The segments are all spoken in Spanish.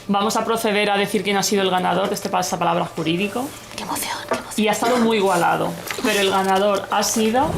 Vamos a proceder a decir quién ha sido el ganador de este pasapalabra jurídico. ¡Qué emoción, qué emoción! Y ha estado muy igualado, pero el ganador ha sido...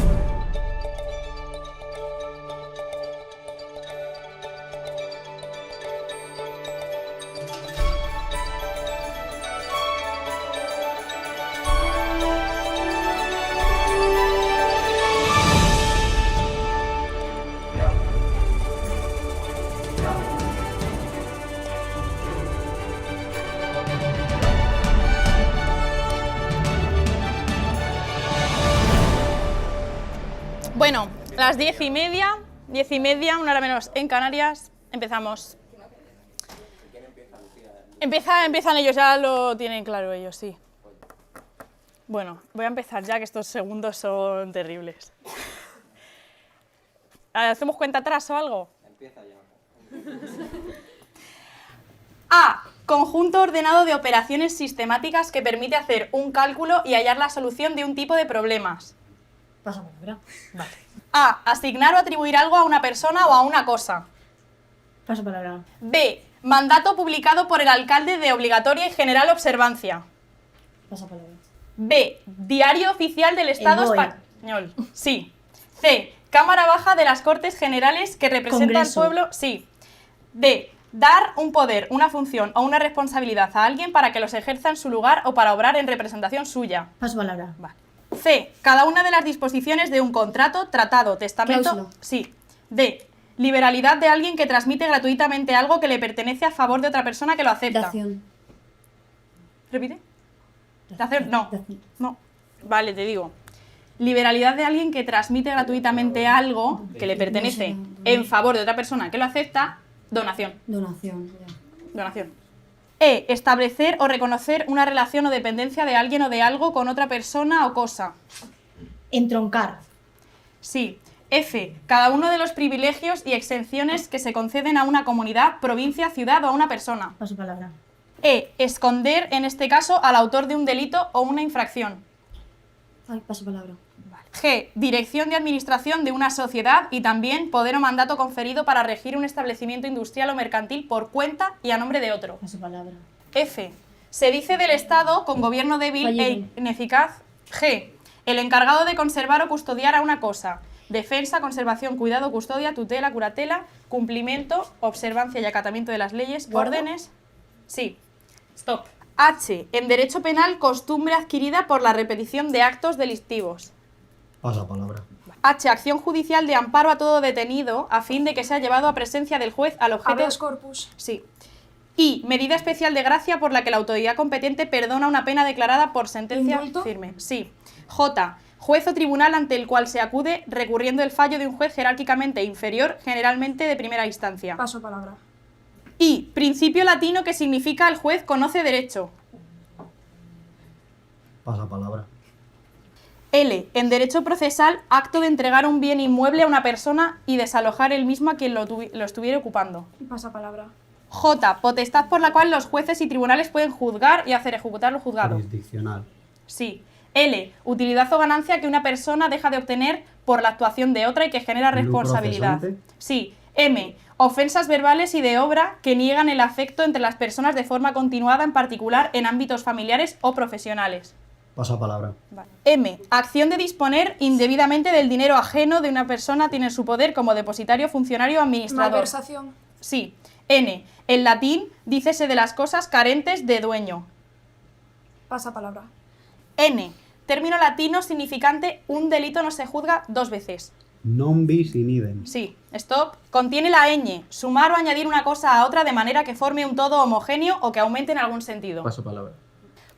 Bueno, las 10:30, una hora menos en Canarias, empezamos. Empiezan ellos, ya lo tienen claro ellos, sí. Bueno, voy a empezar ya, que estos segundos son terribles. ¿Hacemos cuenta atrás o algo? Empieza ya. A. Conjunto ordenado de operaciones sistemáticas que permite hacer un cálculo y hallar la solución de un tipo de problemas. Pasa palabra. Vale. A. Asignar o atribuir algo a una persona o a una cosa. Pasa palabra. B. Mandato publicado por el alcalde de obligatoria y general observancia. Pasa palabra. B. Diario oficial del Estado BOE. español. Sí. C. Cámara Baja de las Cortes Generales que representa al Congreso. pueblo. Sí. D. Dar un poder, una función o una responsabilidad a alguien para que los ejerza en su lugar o para obrar en representación suya. Pasa palabra. Vale. C. Cada una de las disposiciones de un contrato, tratado, testamento. Cláusula. Sí. D. Liberalidad de alguien que transmite gratuitamente algo que le pertenece a favor de otra persona que lo acepta. Dación. ¿Repite? Dación. No. Dación. No. Vale, te digo. Liberalidad de alguien que transmite gratuitamente algo que le pertenece en favor de otra persona que lo acepta. Donación. Donación. Ya. Donación. E. Establecer o reconocer una relación o dependencia de alguien o de algo con otra persona o cosa. Entroncar. Sí. F. Cada uno de los privilegios y exenciones que se conceden a una comunidad, provincia, ciudad o a una persona. Paso palabra. E. Esconder, en este caso, al autor de un delito o una infracción. Ay, paso palabra. G. Dirección de administración de una sociedad y también poder o mandato conferido para regir un establecimiento industrial o mercantil por cuenta y a nombre de otro. Paso palabra. F. Se dice del Estado con gobierno débil Fallido. e ineficaz. G. El encargado de conservar o custodiar a una cosa. Defensa, conservación, cuidado, custodia, tutela, curatela, cumplimiento, observancia y acatamiento de las leyes, ¿Guarda? órdenes. Sí. Stop. H. En derecho penal, costumbre adquirida por la repetición de actos delictivos. Pasa palabra. H. Acción judicial de amparo a todo detenido a fin de que sea llevado a presencia del juez al objeto... Habeas corpus. Sí. Y. Medida especial de gracia por la que la autoridad competente perdona una pena declarada por sentencia ¿Indulto? firme. Sí. J. Juez o tribunal ante el cual se acude recurriendo el fallo de un juez jerárquicamente inferior, generalmente de primera instancia. Paso palabra. Y. Principio latino que significa el juez conoce derecho. Pasa palabra. L. En derecho procesal, acto de entregar un bien inmueble a una persona y desalojar el mismo a quien lo estuviera ocupando. Pasa palabra. J. Potestad por la cual los jueces y tribunales pueden juzgar y hacer ejecutar lo juzgado. Jurisdiccional. Sí. L. Utilidad o ganancia que una persona deja de obtener por la actuación de otra y que genera Lucro responsabilidad. cesante. Sí. M. Ofensas verbales y de obra que niegan el afecto entre las personas de forma continuada, en particular en ámbitos familiares o profesionales. Pasa palabra. Vale. M. Acción de disponer indebidamente del dinero ajeno de una persona tiene en su poder como depositario, funcionario o administrador. Malversación. Sí. N. En latín, dícese de las cosas carentes de dueño. Pasa palabra. N. Término latino significante un delito no se juzga dos veces. Non bis in idem. Sí. Stop. Contiene la ñ. Sumar o añadir una cosa a otra de manera que forme un todo homogéneo o que aumente en algún sentido. Paso palabra.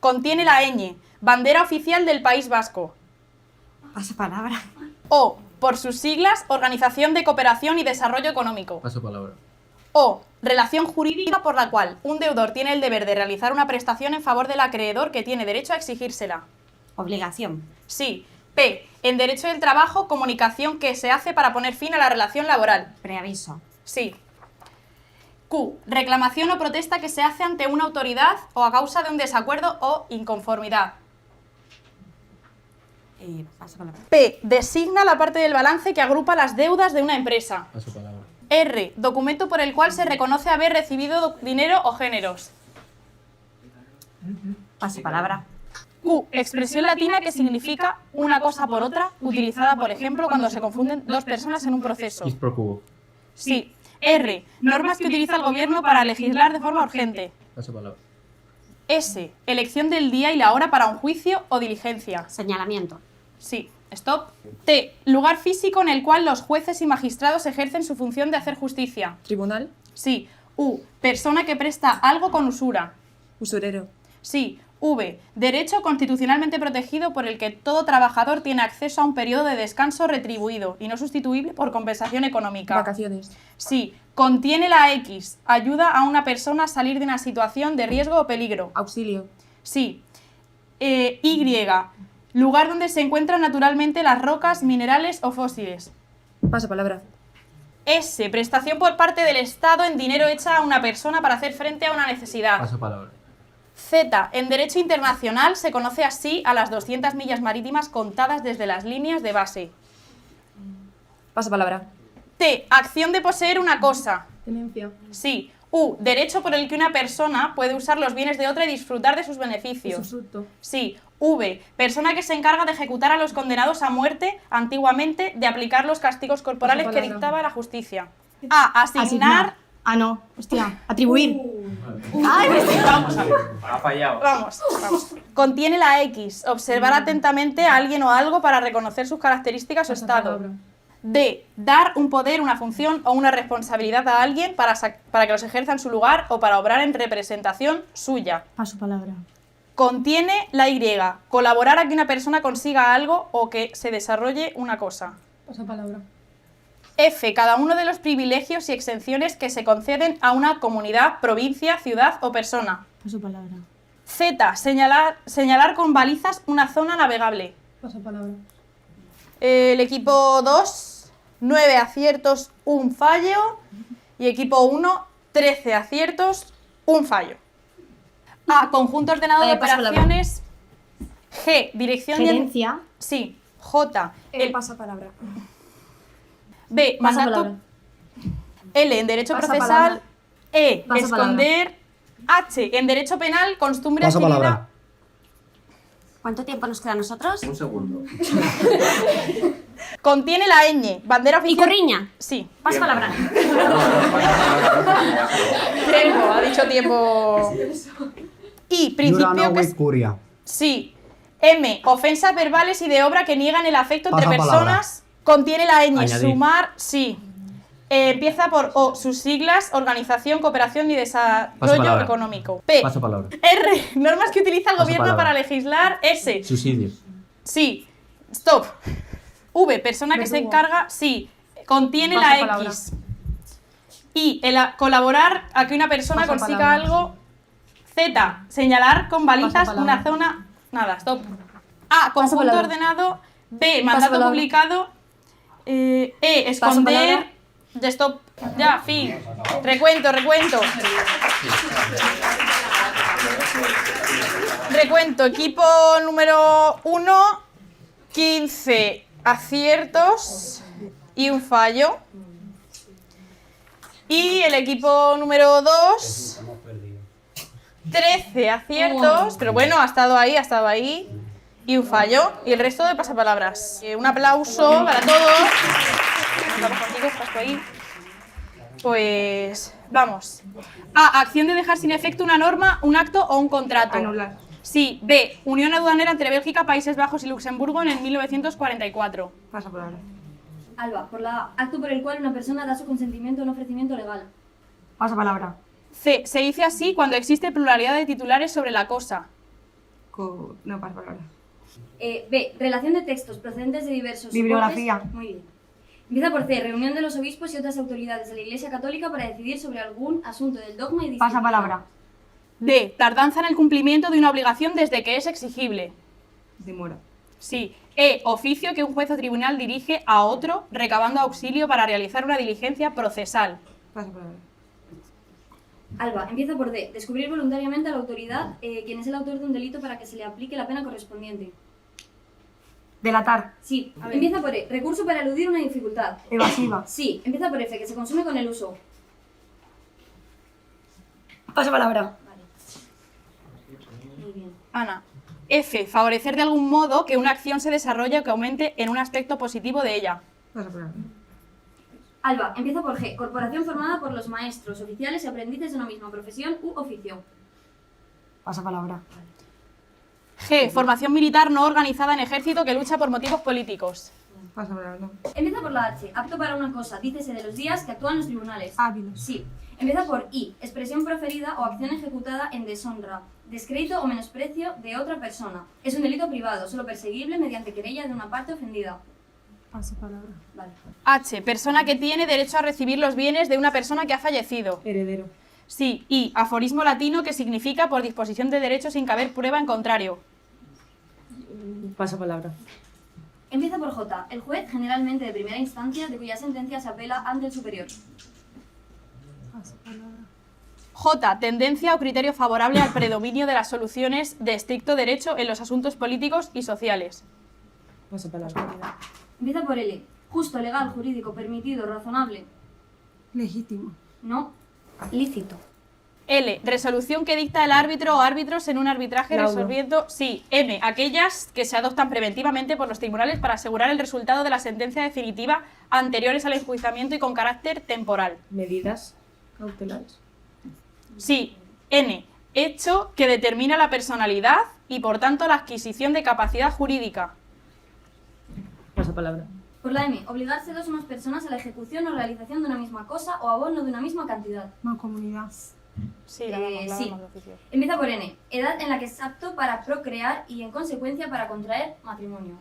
Contiene la ñ. Bandera oficial del País Vasco. Pasa palabra. O. Por sus siglas, Organización de Cooperación y Desarrollo Económico. Paso palabra. O. Relación jurídica por la cual un deudor tiene el deber de realizar una prestación en favor del acreedor que tiene derecho a exigírsela. Obligación. Sí. P. En derecho del trabajo, comunicación que se hace para poner fin a la relación laboral. Preaviso. Sí. Q. Reclamación o protesta que se hace ante una autoridad o a causa de un desacuerdo o inconformidad. Pasa palabra. P. Designa la parte del balance que agrupa las deudas de una empresa. Paso palabra. R. Documento por el cual se reconoce haber recibido dinero o géneros. Pasapalabra. Q. Expresión latina que significa una cosa por otra, utilizada, por ejemplo, cuando se confunden dos personas en un proceso. Quid pro quo. Sí. R. Normas que utiliza el gobierno para legislar de forma urgente. Pasapalabra. S. Elección del día y la hora para un juicio o diligencia. Señalamiento. Sí. Stop. T. Lugar físico en el cual los jueces y magistrados ejercen su función de hacer justicia. Tribunal. Sí. U. Persona que presta algo con usura. Usurero. Sí. V. Derecho constitucionalmente protegido por el que todo trabajador tiene acceso a un periodo de descanso retribuido y no sustituible por compensación económica. Vacaciones. Sí. Contiene la X. Ayuda a una persona a salir de una situación de riesgo o peligro. Auxilio. Sí. Y. Lugar donde se encuentran naturalmente las rocas, minerales o fósiles. Pasapalabra. S. Prestación por parte del Estado en dinero hecha a una persona para hacer frente a una necesidad. Pasapalabra. Z. En derecho internacional se conoce así a las 200 millas marítimas contadas desde las líneas de base. Pasapalabra. T. Acción de poseer una cosa. Tenencia. Sí. U. Derecho por el que una persona puede usar los bienes de otra y disfrutar de sus beneficios. Usufructo. Sí. V. Persona que se encarga de ejecutar a los condenados a muerte, antiguamente, de aplicar los castigos corporales que Pasapalabra. dictaba la justicia. A. Asignar. Ah, no. Hostia. Atribuir. Ay, Vamos a ver. Ha fallado. Vamos. Contiene la X. Observar atentamente a alguien o algo para reconocer sus características o estado. Pasapalabra. D. Dar un poder, una función o una responsabilidad a alguien para que los ejerza en su lugar o para obrar en representación suya. Pasapalabra. Contiene la Y. Colaborar a que una persona consiga algo o que se desarrolle una cosa. Pasapalabra. F. Cada uno de los privilegios y exenciones que se conceden a una comunidad, provincia, ciudad o persona. Pasapalabra. Z. Señalar con balizas una zona navegable. Pasapalabra. El equipo 2, 9 aciertos, un fallo. Y equipo 1, 13 aciertos, un fallo. A. Conjunto ordenado de Pasapalabra. operaciones. G. Dirección y... Gerencia. Sí. J. El pasapalabra. B. Mandato. Pasapalabra. L. En derecho Pasapalabra. procesal. E. Pasapalabra. Esconder. H. En derecho penal, costumbre Pasapalabra. adquirida. ¿Cuánto tiempo nos queda a nosotros? Un segundo. Contiene la ñ. Bandera ¿Y oficial. corriña? Sí. Pasapalabra. Tiempo, ha dicho tiempo. Y principio Jurano que with es... curia. Sí. M. Ofensas verbales y de obra que niegan el afecto entre Pasapalabra. personas. Contiene la ñ. Añadir. Sumar. Sí. Empieza por O. Sus siglas, Organización, Cooperación y Desarrollo Pasapalabra. Económico. P. Pasapalabra. R. Normas que utiliza el gobierno Pasapalabra. para legislar. S. Subsidios. Sí. Stop. V. Persona que se Verdugo. encarga. Sí. Contiene la Pasapalabra. X. Y colaborar a que una persona consiga Pasapalabra. algo. Z. Señalar con balizas Pasapalabra. una zona. Nada, stop. A. Conjunto Pasapalabra. ordenado. B. Mandato Pasapalabra. publicado. Esconder. Pasapalabra. Ya, stop. Ya, fin. Recuento. Recuento. Equipo número 1. 15 aciertos y un fallo. Y el equipo número 2. 13 aciertos, pero bueno, ha estado ahí. Y un fallo. Y el resto de pasapalabras. Un aplauso para todos. Vamos contigo, paso ahí. Pues vamos. A. Acción de dejar sin efecto una norma, un acto o un contrato. Anular. Sí. B. Unión aduanera entre Bélgica, Países Bajos y Luxemburgo en el 1944. Pasapalabra. Alba, por la acto por el cual una persona da su consentimiento a un ofrecimiento legal. Pasapalabra. C. Se dice así cuando existe pluralidad de titulares sobre la cosa. No, pasapalabra. B. Relación de textos procedentes de diversos Bibliografía. soportes. Muy bien. Empieza por C. Reunión de los obispos y otras autoridades de la Iglesia Católica para decidir sobre algún asunto del dogma y disciplina. Pasapalabra. D. Tardanza en el cumplimiento de una obligación desde que es exigible. Demora. Sí. E. Oficio que un juez o tribunal dirige a otro recabando auxilio para realizar una diligencia procesal. Pasapalabra. Alba, empieza por D. Descubrir voluntariamente a la autoridad quien es el autor de un delito para que se le aplique la pena correspondiente. Delatar. Sí. Empieza por E. Recurso para eludir una dificultad. Evasiva. Sí. Empieza por F, que se consume con el uso. Pasapalabra. Muy bien. Ana. F. Favorecer de algún modo que una acción se desarrolle o que aumente en un aspecto positivo de ella. Pasapalabra. Alba. Empieza por G. Corporación formada por los maestros, oficiales y aprendices de una misma profesión u oficio. Pasapalabra. G. Formación militar no organizada en ejército que lucha por motivos políticos. Pasapalabra. Empieza por la H. Apto para una cosa. Dícese de los días que actúan los tribunales. Hábiles. Sí. Empieza por I. Expresión proferida o acción ejecutada en deshonra, descrédito o menosprecio de otra persona. Es un delito privado, solo perseguible mediante querella de una parte ofendida. Pasapalabra. Vale. H. Persona que tiene derecho a recibir los bienes de una persona que ha fallecido. Heredero. Sí. I. Aforismo latino que significa por disposición de derecho sin que haber prueba en contrario. Pasapalabra. Empieza por J. El juez, generalmente de primera instancia, de cuya sentencia se apela ante el superior. J. Tendencia o criterio favorable al predominio de las soluciones de estricto derecho en los asuntos políticos y sociales. Pasapalabra. Empieza por L. Justo, legal, jurídico, permitido, razonable. Legítimo. No. Lícito. L. Resolución que dicta el árbitro o árbitros en un arbitraje Laudo. resolviendo... Sí. M. Aquellas que se adoptan preventivamente por los tribunales para asegurar el resultado de la sentencia definitiva anteriores al enjuiciamiento y con carácter temporal. Medidas cautelares. Sí. N. Hecho que determina la personalidad y por tanto la adquisición de capacidad jurídica. Pasapalabra. Por la M. Obligarse dos o más personas a la ejecución o realización de una misma cosa o abono de una misma cantidad. Mancomunidad. Sí, Sí. Empieza por N. Edad en la que es apto para procrear y en consecuencia para contraer matrimonio.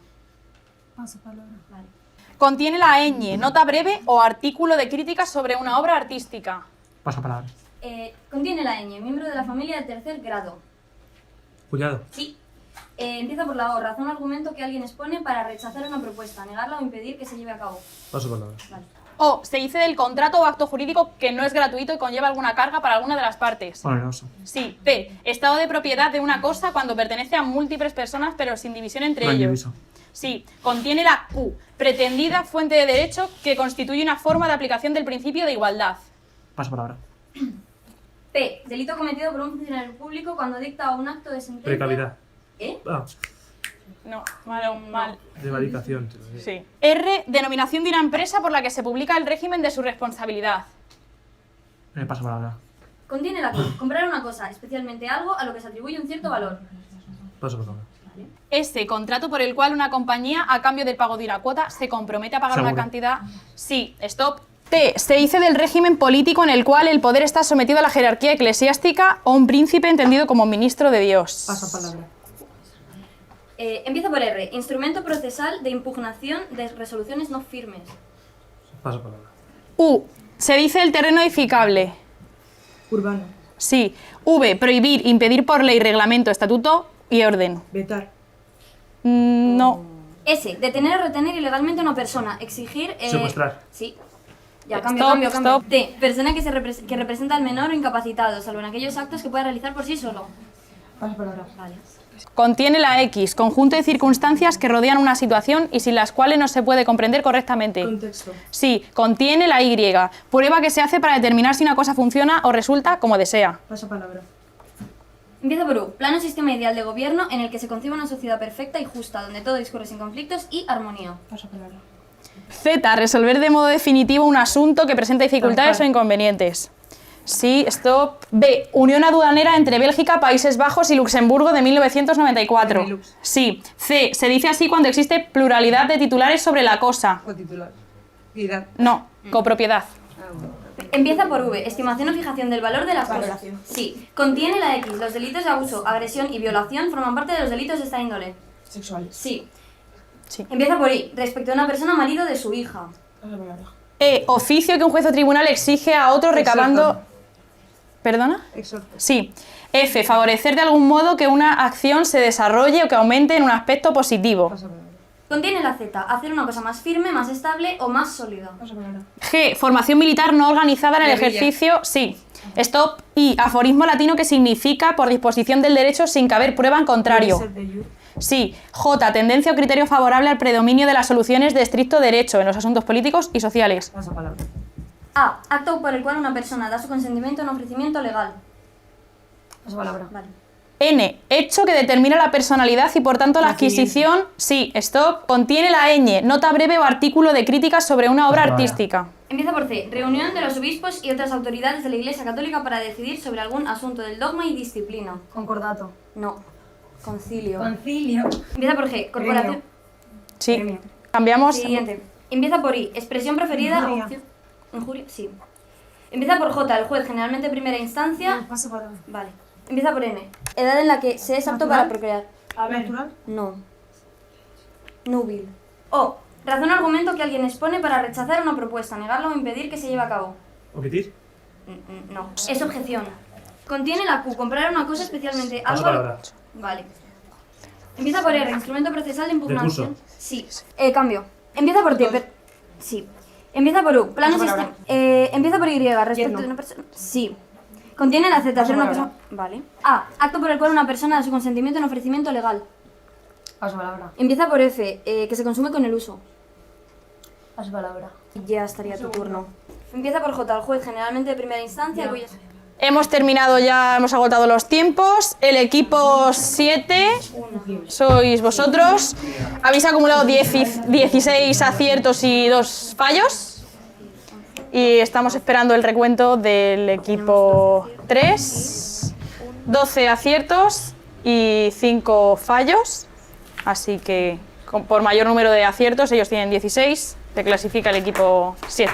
Pasapalabra. Vale. Contiene la ñ, nota breve o artículo de crítica sobre una obra artística. Pasapalabra. Contiene la ñ. Miembro de la familia de tercer grado. Cuñado. Sí. Empieza por la O. Razón o argumento que alguien expone para rechazar una propuesta, negarla o impedir que se lleve a cabo. Pasapalabra. Vale. O se dice del contrato o acto jurídico que no es gratuito y conlleva alguna carga para alguna de las partes. Oneroso. Sí. P. Estado de propiedad de una cosa cuando pertenece a múltiples personas pero sin división entre No ellos. indiviso. Sí. Contiene la Q. Pretendida fuente de derecho que constituye una forma de aplicación del principio de igualdad. Pasapalabra. P. Delito cometido por un funcionario público cuando dicta un acto de sentencia. Precavidad. ¿Eh? No, mal. Prevaricación. Sí. R. Denominación de una empresa por la que se publica el régimen de su responsabilidad. Pasapalabra. Contiene la Q. Comprar una cosa, especialmente algo a lo que se atribuye un cierto valor. Pasapalabra. S. Contrato por el cual una compañía, a cambio del pago de una cuota, se compromete a pagar una Seguro. cantidad. Sí. Stop. T. Se dice del régimen político en el cual el poder está sometido a la jerarquía eclesiástica o un príncipe entendido como ministro de Dios. Pasapalabra. Empieza por R. Instrumento procesal de impugnación de resoluciones no firmes. Pasapalabra. U. Se dice el terreno edificable. Urbano. Sí. V. Prohibir, impedir por ley, reglamento, estatuto y orden. Vetar. No. S. Detener o retener ilegalmente a una persona. Exigir... Secuestrar. Sí. Ya, Stop, cambio. stop. T. Persona que que representa al menor o incapacitado, salvo en aquellos actos que pueda realizar por sí solo. Pasapalabra. Vale. Contiene la X, conjunto de circunstancias que rodean una situación y sin las cuales no se puede comprender correctamente. Contexto. Sí, contiene la Y, prueba que se hace para determinar si una cosa funciona o resulta como desea. Pasapalabra. Empieza por U. Plano sistema ideal de gobierno en el que se concibe una sociedad perfecta y justa, donde todo discurre sin conflictos y armonía. Pasapalabra. Z, resolver de modo definitivo un asunto que presenta dificultades o inconvenientes. Sí, stop. B, unión aduanera entre Bélgica, Países Bajos y Luxemburgo de 1994. Benelux. Sí. C, se dice así cuando existe pluralidad de titulares sobre la cosa. O titular. Idad. No, copropiedad. Empieza por V. Estimación o fijación del valor de las cosas. Valoración. Sí. Contiene la X. Los delitos de abuso, agresión y violación forman parte de los delitos de esta índole. Sexuales. Sí. Sí. Empieza por I. Respecto a una persona marido de su hija. Pasapalabra. E, oficio que un juez o tribunal exige a otro recabando... Exhorto. ¿Perdona? Exhorto. Sí. F, favorecer de algún modo que una acción se desarrolle o que aumente en un aspecto positivo. Pasapalabra. Contiene la Z. Hacer una cosa más firme, más estable o más sólida. Pasapalabra. G, formación militar no organizada en el Guerrilla. ejercicio... Sí. Stop. I, aforismo latino que significa por disposición del derecho sin que haber prueba en contrario. Ser de Yur. Sí. J, tendencia o criterio favorable al predominio de las soluciones de estricto derecho en los asuntos políticos y sociales. Pasapalabra. A. Acto por el cual una persona da su consentimiento a un ofrecimiento legal. Pasapalabra. Vale. N, hecho que determina la personalidad y por tanto la adquisición, sí, stop, contiene la ñ, nota breve o artículo de críticas sobre una obra Vale. artística. Empieza por C. Reunión de los obispos y otras autoridades de la Iglesia Católica para decidir sobre algún asunto del dogma y disciplina. Concordato. No. Concilio. Concilio. Empieza por G. Corporación. Gremio. Sí, Gremio. cambiamos. Siguiente. Empieza por I. Expresión preferida o Injuria. opción. Injuria. Sí. Empieza por J. El juez, generalmente en primera instancia. Pasapalabra. Vale. Empieza por N. Edad en la que se es apto para Natural. procrear. Natural. No. Núbil. O. Razón o argumento que alguien expone para rechazar una propuesta, negarla o impedir que se lleve a cabo. ¿Omitir? No. Es objeción. Contiene la Q. Comprar una cosa especialmente algo. Pasapalabra. Vale. Empieza por R. Instrumento procesal de impugnación. Recurso. Sí. Cambio. Empieza por T. Sí. Empieza por U. Plano Pasapalabra. sistema. Empieza por Y. Respecto Yerno. de una persona. Sí. Contiene la aceptación de una persona. Pasapalabra. Vale. A. Acto por el cual una persona da su consentimiento en ofrecimiento legal. Pasapalabra. Empieza por F. Que se consume con el uso. Pasapalabra. Ya estaría tu turno. Empieza por J. El juez, generalmente de primera instancia. cuya- Hemos terminado ya, hemos agotado los tiempos. El equipo 7 sois vosotros. Habéis acumulado 16 aciertos y 2 fallos. Y estamos esperando el recuento del equipo 3. 12 aciertos y 5 fallos. Así que por mayor número de aciertos, ellos tienen 16. Se clasifica el equipo 7.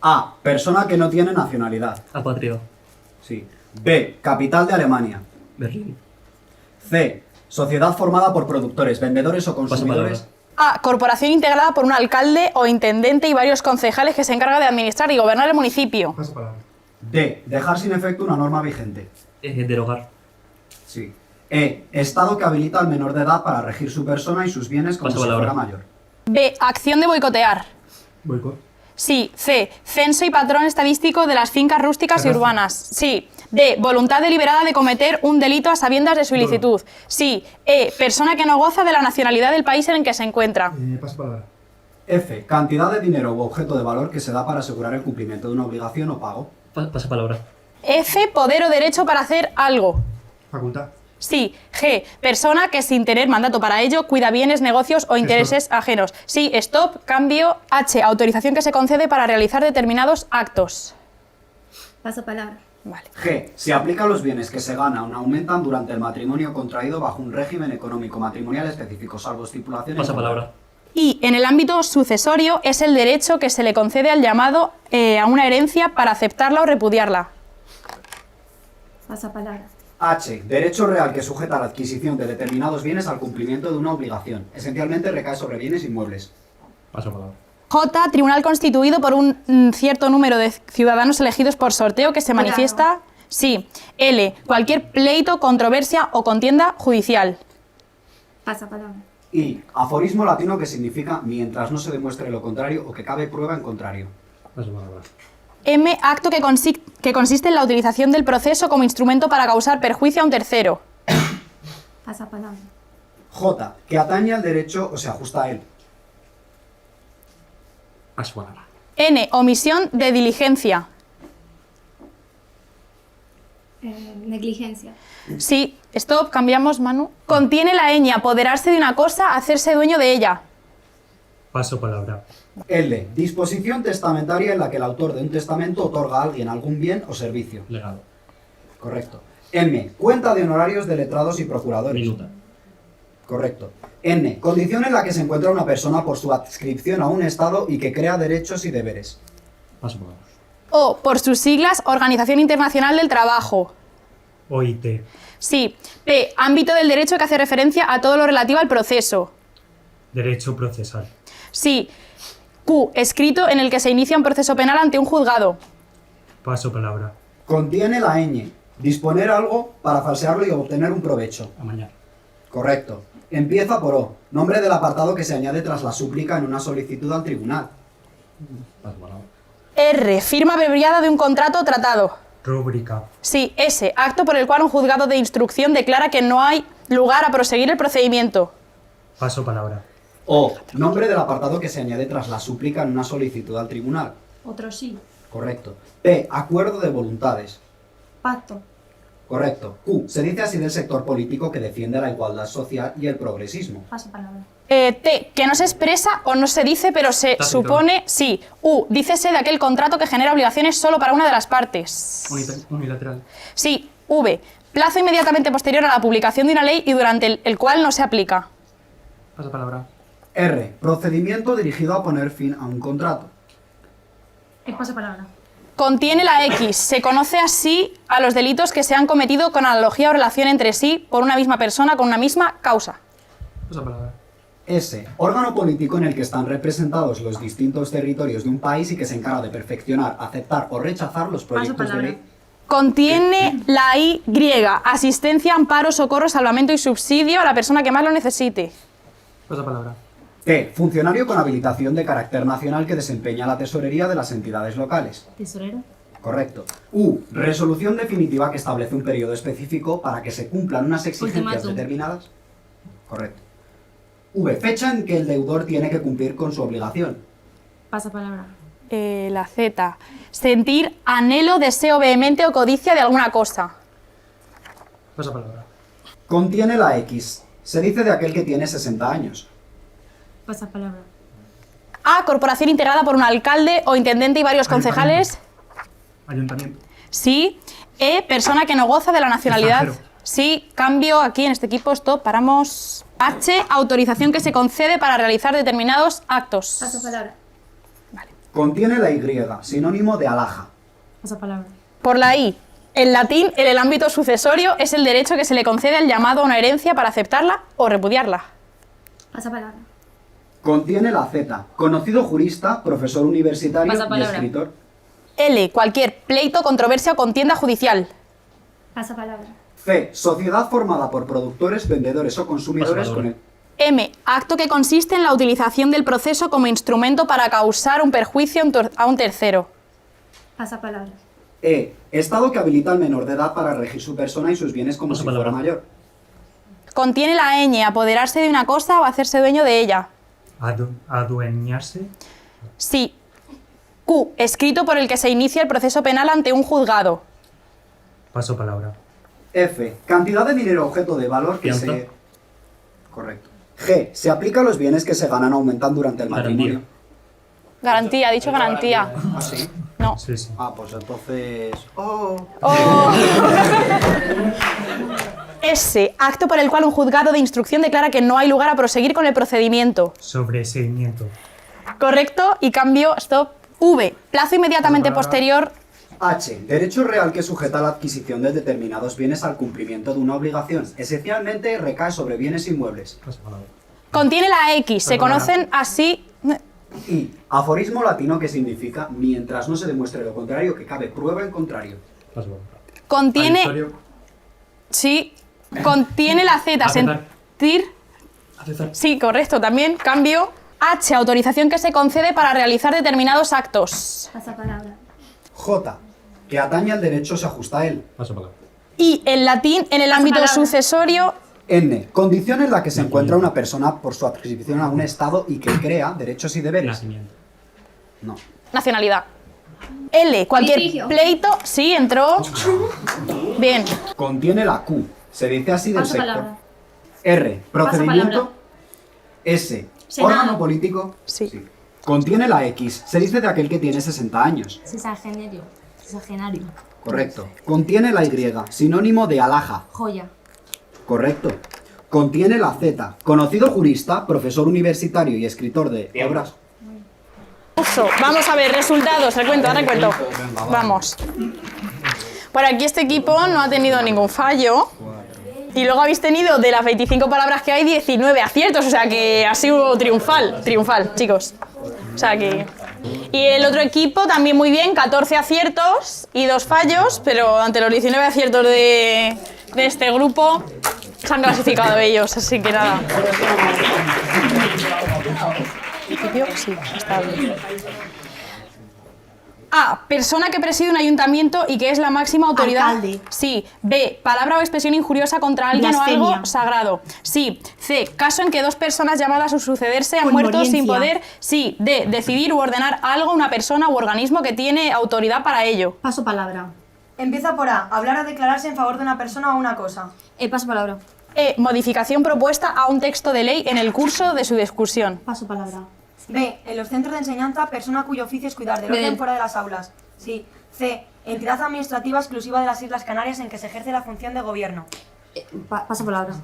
A. Persona que no tiene nacionalidad. Apátrida. Sí. B. Capital de Alemania. Berlín. C. Sociedad formada por productores, vendedores o consumidores. Pasapalabra. A. Corporación integrada por un alcalde o intendente y varios concejales que se encarga de administrar y gobernar el municipio. Pasapalabra. D. Dejar sin efecto una norma vigente. Derogar. Sí. E. Estado que habilita al menor de edad para regir su persona y sus bienes como si Pasapalabra. fuera mayor. B. Acción de boicotear. Boicot. Sí. C. Censo y patrón estadístico de las fincas rústicas y Catástrofe. urbanas. Sí. D. Voluntad deliberada de cometer un delito a sabiendas de su ilicitud. Sí. E. Persona que no goza de la nacionalidad del país en el que se encuentra. Pasapalabra. F. Cantidad de dinero u objeto de valor que se da para asegurar el cumplimiento de una obligación o pago. Pasapalabra. F. Poder o derecho para hacer algo. Facultad. Sí. G. Persona que sin tener mandato para ello cuida bienes, negocios o intereses ajenos. Sí. Stop. Cambio. H. Autorización que se concede para realizar determinados actos. Pasapalabra. Vale. G. Se aplica a los bienes que se ganan o aumentan durante el matrimonio contraído bajo un régimen económico matrimonial específico, salvo estipulaciones. Pasapalabra. Y en el ámbito sucesorio es el derecho que se le concede al llamado a una herencia para aceptarla o repudiarla. Pasapalabra. H. Derecho real que sujeta la adquisición de determinados bienes al cumplimiento de una obligación. Esencialmente recae sobre bienes inmuebles. Pasapalabra. J. Tribunal constituido por un cierto número de ciudadanos elegidos por sorteo que se manifiesta. Sí. L. Cualquier pleito, controversia o contienda judicial. Pasapalabra. Y. Aforismo latino que significa mientras no se demuestre lo contrario o que cabe prueba en contrario. Pasapalabra. M. Acto que consiste en la utilización del proceso como instrumento para causar perjuicio a un tercero. Pasapalabra. J. Que atañe al derecho o se ajusta a él. Pasapalabra. N. Omisión de diligencia. Negligencia. Sí. Stop. Cambiamos, Manu. Contiene la ñ. Apoderarse de una cosa, hacerse dueño de ella. Pasapalabra. L. Disposición testamentaria en la que el autor de un testamento otorga a alguien algún bien o servicio. Legado. Correcto. M. Cuenta de honorarios de letrados y procuradores. Minuta. Correcto. N. Condición en la que se encuentra una persona por su adscripción a un Estado y que crea derechos y deberes. Pasapalabra. O. Por sus siglas, Organización Internacional del Trabajo. OIT. Sí. P. Ámbito del derecho que hace referencia a todo lo relativo al proceso. Derecho procesal. Sí. Q. Escrito en el que se inicia un proceso penal ante un juzgado. Pasapalabra. Contiene la ñ. Disponer algo para falsearlo y obtener un provecho. Amañar. Correcto. Empieza por O. Nombre del apartado que se añade tras la súplica en una solicitud al tribunal. Pasapalabra. R. Firma abreviada de un contrato o tratado. Rúbrica. Sí. S. Acto por el cual un juzgado de instrucción declara que no hay lugar a proseguir el procedimiento. Paso palabra. O. Nombre del apartado que se añade tras la súplica en una solicitud al tribunal. Otro sí. Correcto. P. Acuerdo de voluntades. Pacto. Correcto. Q. Se dice así del sector político que defiende la igualdad social y el progresismo. Pasapalabra. T. Que no se expresa o no se dice, pero se Tácito. supone. Sí. U. Dícese de aquel contrato que genera obligaciones solo para una de las partes. Unilateral. Sí. V. Plazo inmediatamente posterior a la publicación de una ley y durante el cual no se aplica. Paso palabra. R. Procedimiento dirigido a poner fin a un contrato. Pasapalabra. Contiene la X. Se conoce así a los delitos que se han cometido con analogía o relación entre sí por una misma persona con una misma causa. Paso palabra. S. Órgano político en el que están representados los distintos territorios de un país y que se encarga de perfeccionar, aceptar o rechazar los proyectos de palabra. ley. Contiene la Y. Asistencia, amparo, socorro, salvamento y subsidio a la persona que más lo necesite. Paso palabra. T. Funcionario con habilitación de carácter nacional que desempeña la tesorería de las entidades locales. Tesorero. Correcto. U. Resolución definitiva que establece un periodo específico para que se cumplan unas exigencias Ultimátum. determinadas. Correcto. V. Fecha en que el deudor tiene que cumplir con su obligación. Pasapalabra. La Z. Sentir anhelo, deseo vehemente o codicia de alguna cosa. Paso palabra. Contiene la X. Se dice de aquel que tiene 60 años. Pasapalabra. A. Corporación integrada por un alcalde o intendente y varios concejales. Ayuntamiento. Sí. E. Persona que no goza de la nacionalidad. Extranjero. Sí. Cambio aquí en este equipo. Stop. Paramos. H. Autorización que se concede para realizar determinados actos. Pasapalabra. Contiene la Y. Sinónimo de alhaja. Pasapalabra. Por la I. En latín, en el ámbito sucesorio, es el derecho que se le concede al llamado a una herencia para aceptarla o repudiarla. Pasapalabra. Contiene la Z. Conocido jurista, profesor universitario y Pasapalabra. escritor. L. Cualquier pleito, controversia o contienda judicial. Pasapalabra. C. Sociedad formada por productores, vendedores o consumidores Pasador. con el... M. Acto que consiste en la utilización del proceso como instrumento para causar un perjuicio a un tercero. Pasapalabra. E. Estado que habilita al menor de edad para regir su persona y sus bienes como Paso si fuera palabra. mayor. Contiene la ñ. Apoderarse de una cosa o hacerse dueño de ella. Adueñarse. Sí. Q. Escrito por el que se inicia el proceso penal ante un juzgado. Paso palabra. F. Cantidad de dinero objeto de valor que Fianza. se... Correcto. G. Se aplica a los bienes que se ganan o aumentan durante el Garantía. matrimonio. Garantía, ha dicho garantía. ¿Ah, sí? No. Sí, sí. Ah, pues entonces... Oh. Oh. S. Acto por el cual un juzgado de instrucción declara que no hay lugar a proseguir con el procedimiento. Sobreseimiento. Correcto. Y cambio. Stop. V. Plazo inmediatamente posterior. H. Derecho real que sujeta la adquisición de determinados bienes al cumplimiento de una obligación. Esencialmente recae sobre bienes inmuebles. Paso palabra. Contiene la X. Se Perdona. conocen así. Y aforismo latino que significa mientras no se demuestre lo contrario que cabe prueba en contrario. Paso palabra. Contiene. Auditorio. Sí. Contiene la Z. Aceptar. Sentir. Aceptar. Sí, correcto. También cambio. H. Autorización que se concede para realizar determinados actos. Pasapalabra. J. Que atañe al derecho se ajusta a él. Paso palabra. Y en latín, en el ámbito palabra. sucesorio. N. Condición en la que se encuentra una persona por su adscripción a un estado y que crea derechos y deberes. Nacimiento. No. Nacionalidad. L. Cualquier Litigio. pleito. Sí, entró. Bien. Contiene la Q. Se dice así del sector. Pasapalabra. R. Procedimiento. Pasapalabra. S. Senado. Órgano político. Sí. Contiene la X. Se dice de aquel que tiene 60 años. Sexagenario. Sexagenario. Correcto. Contiene la Y. Sinónimo de alhaja. Joya. Correcto. Contiene la Z. Conocido jurista, profesor universitario y escritor de obras. Uso. Vamos a ver, resultados. Recuento, recuento. Vamos. Por aquí este equipo no ha tenido ningún fallo. Y luego habéis tenido, de las 25 palabras que hay, 19 aciertos. O sea que ha sido triunfal. Triunfal, chicos. O sea que... Y el otro equipo también muy bien, 14 aciertos y 2 fallos. Pero ante los 19 aciertos de este grupo, se han clasificado ellos. Así que nada. En principio, sí, está bien. A. Persona que preside un ayuntamiento y que es la máxima autoridad. Alcalde. Sí. B. Palabra o expresión injuriosa contra alguien o algo Blasfemia. sagrado. Sí. C. Caso en que dos personas llamadas a sucederse han Conmovencia. muerto sin poder. Sí. D. Decidir u ordenar algo, una persona u organismo que tiene autoridad para ello. Paso palabra. Empieza por A. Hablar o declararse en favor de una persona o una cosa. Paso palabra. E. Modificación propuesta a un texto de ley en el curso de su discusión. Paso palabra. B. En los centros de enseñanza, persona cuyo oficio es cuidar del B. orden fuera de las aulas. Sí. C. Entidad administrativa exclusiva de las Islas Canarias en que se ejerce la función de gobierno. Paso palabra.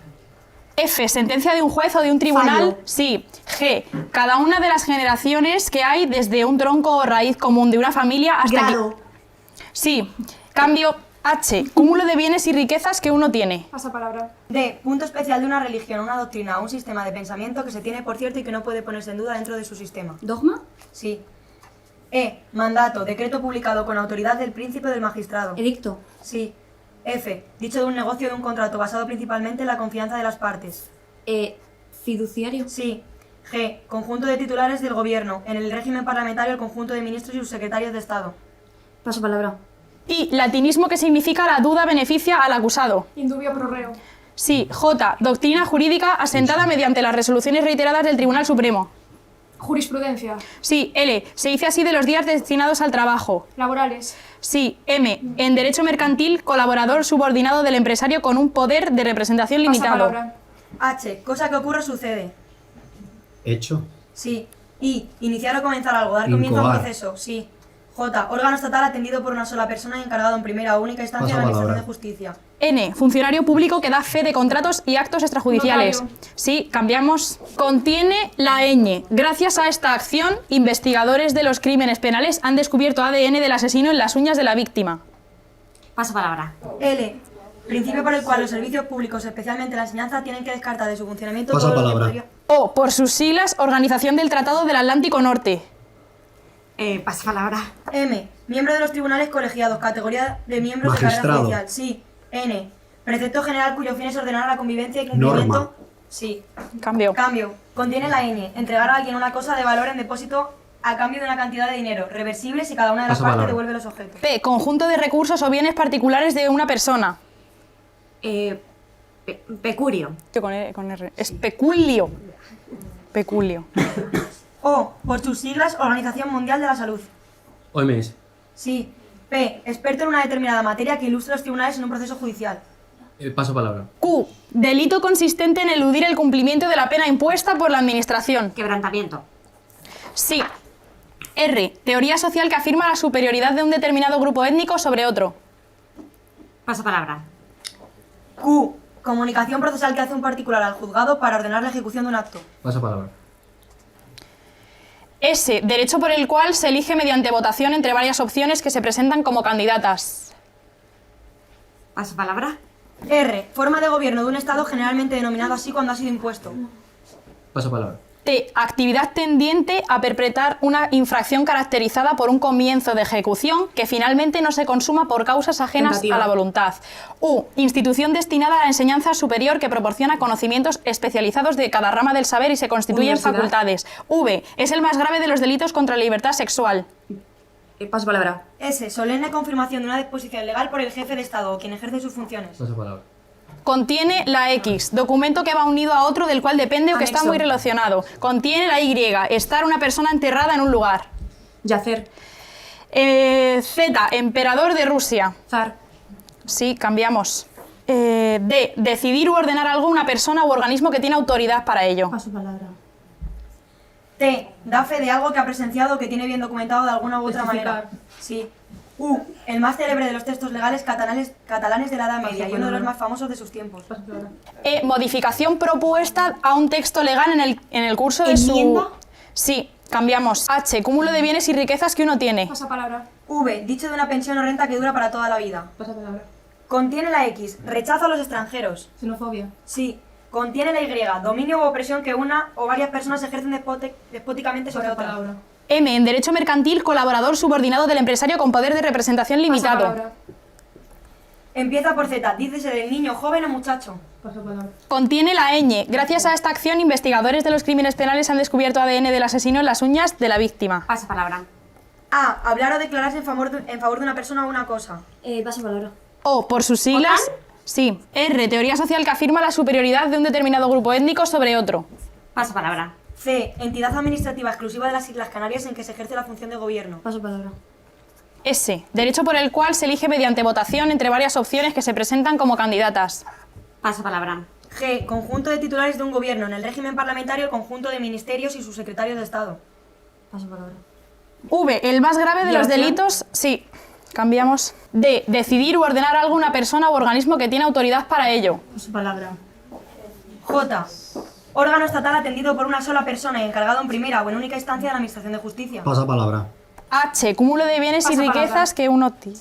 F. Sentencia de un juez o de un tribunal. Fallo. Sí. G. Cada una de las generaciones que hay desde un tronco o raíz común de una familia hasta Grado. Sí. Cambio. H. Cúmulo de bienes y riquezas que uno tiene. Paso palabra. D. Punto especial de una religión, una doctrina o un sistema de pensamiento que se tiene por cierto y que no puede ponerse en duda dentro de su sistema. ¿Dogma? Sí. E. Mandato, decreto publicado con autoridad del príncipe o del magistrado. ¿Edicto? Sí. F. Dicho de un negocio o de un contrato basado principalmente en la confianza de las partes. ¿Fiduciario? Sí. G. Conjunto de titulares del gobierno. En el régimen parlamentario, el conjunto de ministros y sus secretarios de Estado. Paso palabra. Y latinismo que significa la duda beneficia al acusado. Indubio pro reo. Sí. J. Doctrina jurídica asentada mediante las resoluciones reiteradas del Tribunal Supremo. Jurisprudencia. Sí. L. Se dice así de los días destinados al trabajo. Laborales. Sí. M. En derecho mercantil, colaborador subordinado del empresario con un poder de representación limitado. H. Cosa que ocurre o sucede. Hecho. Sí. I. Iniciar o comenzar algo. Dar comienzo a un Incoar. proceso. Sí. J. Órgano estatal atendido por una sola persona y encargado en primera o única instancia de la Pasa Administración palabra. de Justicia. N. Funcionario público que da fe de contratos y actos extrajudiciales. Notario. Sí, cambiamos. Contiene la ñ. Gracias a esta acción, investigadores de los crímenes penales han descubierto ADN del asesino en las uñas de la víctima. Paso palabra. L. Principio por el cual los servicios públicos, especialmente la enseñanza, tienen que descartar de su funcionamiento Pasa todo lo que palabra. podría... O, por sus siglas, Organización del Tratado del Atlántico Norte. Paso palabra. M. Miembro de los tribunales colegiados, categoría de miembros de Magistrado. carrera judicial. Sí. N. Precepto general cuyo fin es ordenar la convivencia y cumplimiento. Norma. Sí. Cambio. Cambio. Contiene la N. Entregar a alguien una cosa de valor en depósito a cambio de una cantidad de dinero, reversible si cada una de las Pasa partes palabra. devuelve los objetos. P. Conjunto de recursos o bienes particulares de una persona. Pecurio. Con R. Es peculio. Peculio. O. Por sus siglas, Organización Mundial de la Salud. OMS. Sí. P. Experto en una determinada materia que ilustre a los tribunales en un proceso judicial. Paso palabra. Q. Delito consistente en eludir el cumplimiento de la pena impuesta por la administración. Quebrantamiento. Sí. R. Teoría social que afirma la superioridad de un determinado grupo étnico sobre otro. Paso palabra. Q. Comunicación procesal que hace un particular al juzgado para ordenar la ejecución de un acto. Paso palabra. S. Derecho por el cual se elige mediante votación entre varias opciones que se presentan como candidatas. Paso palabra. R. Forma de gobierno de un Estado generalmente denominado así cuando ha sido impuesto. Paso palabra. T. Actividad tendiente a perpetrar una infracción caracterizada por un comienzo de ejecución que finalmente no se consuma por causas ajenas Tentativa. a la voluntad. U. Institución destinada a la enseñanza superior que proporciona conocimientos especializados de cada rama del saber y se constituye en Universidad. facultades. V. Es el más grave de los delitos contra la libertad sexual. Paso palabra. S. Solemne confirmación de una disposición legal por el jefe de Estado o quien ejerce sus funciones. Paso palabra. Contiene la X, documento que va unido a otro del cual depende o que está Anexo. muy relacionado. Contiene la Y, estar una persona enterrada en un lugar. Yacer. Z, emperador de Rusia. Zar. Sí, cambiamos. D, decidir u ordenar algo una persona u organismo que tiene autoridad para ello. Paso palabra. T. Da fe de algo que ha presenciado o que tiene bien documentado de alguna u otra Testificar. manera. Sí. U. El más célebre de los textos legales catalanes de la Edad Media y uno de los más famosos de sus tiempos. E, modificación propuesta a un texto legal en el curso de ¿Enmienda? su... Sí, cambiamos. H, cúmulo de bienes y riquezas que uno tiene. Paso palabra. V. Dicho de una pensión o renta que dura para toda la vida. Paso palabra. Contiene la X. Rechazo a los extranjeros. Xenofobia. Sí. Contiene la Y. Dominio u opresión que una o varias personas ejercen despóticamente sobre Paso otra. palabra. M, en derecho mercantil, colaborador subordinado del empresario con poder de representación Paso limitado. palabra. Empieza por Z. Dícese del niño, joven o muchacho. Paso palabra. Contiene la ñ. Gracias a esta acción, investigadores de los crímenes penales han descubierto ADN del asesino en las uñas de la víctima. Paso palabra. A. Hablar o declararse en favor de una persona o una cosa. Paso palabra. O, por sus siglas, sí. R, teoría social que afirma la superioridad de un determinado grupo étnico sobre otro. Pasa palabra. C. Entidad administrativa exclusiva de las Islas Canarias en que se ejerce la función de gobierno. Paso palabra. S, derecho por el cual se elige mediante votación entre varias opciones que se presentan como candidatas. Pasa palabra. G. Conjunto de titulares de un gobierno. En el régimen parlamentario, el conjunto de ministerios y sus secretarios de Estado. Paso palabra. V, el más grave de los delitos, sí. Cambiamos. D, decidir u ordenar algo a una persona u organismo que tiene autoridad para ello. Paso palabra. J. Órgano estatal atendido por una sola persona y encargado en primera o en única instancia de la Administración de Justicia. Pasa palabra. H, cúmulo de bienes y Pasa palabra. riquezas que uno tiene.